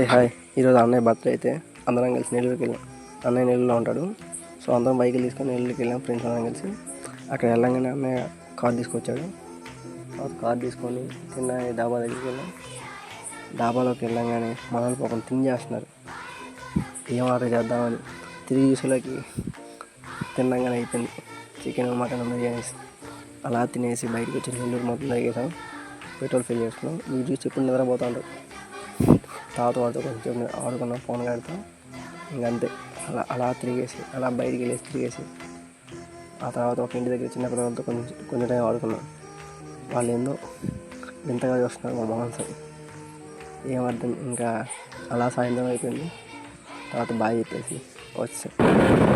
Hi, ఈరోజు అన్నయ్య birthday అయితే అందరం కలిసి నెల్లూరుకి వెళ్ళాం. అన్నయ్య నెల్లూరులో ఉంటాడు. సో అందరం బైకులు తీసుకొని నెల్లూరుకి వెళ్ళాం, ఫ్రెండ్స్ అందరం కలిసి. అక్కడ వెళ్ళంగానే అన్నయ్య కార్ తీసుకొచ్చాడు. కార్ తీసుకొని తిన్న డాబా దగ్గరికి వెళ్ళాం. డాబాలోకి వెళ్ళంగానే మనల్ని పాపం తినేస్తున్నారు. ఏం ఆర్డర్ చేద్దామని తిరిగి చూసేలోకి తిన్నాగానే అయిపోయింది. చికెన్, మటన్, బిర్యానీస్ అలా తినేసి బయటకు వచ్చి నెల్లూరు మొత్తం తాగేసాం. పెట్రోల్ ఫిల్ చేసుకున్నాం. మీరు చూసి చెప్పుడు నిద్రపోతూ ఉంటారు. తాత వాడితో కొంచెం ఆడుకున్నాం ఫోన్ కాడితో. ఇంకంతే, అలా తిరిగేసి అలా బయటికి వెళ్ళేసి తిరిగేసి ఆ తర్వాత ఒక ఇంటి దగ్గర చిన్న పిల్లలతో కొంచెం టైం ఆడుకున్నాం. వాళ్ళు ఏందో వింతగా చూస్తున్నారు మా మాంసం. ఏమర్థం. ఇంకా అలా సాయంత్రం అయిపోయింది. తర్వాత బాగా చెప్పేసి వచ్చాం.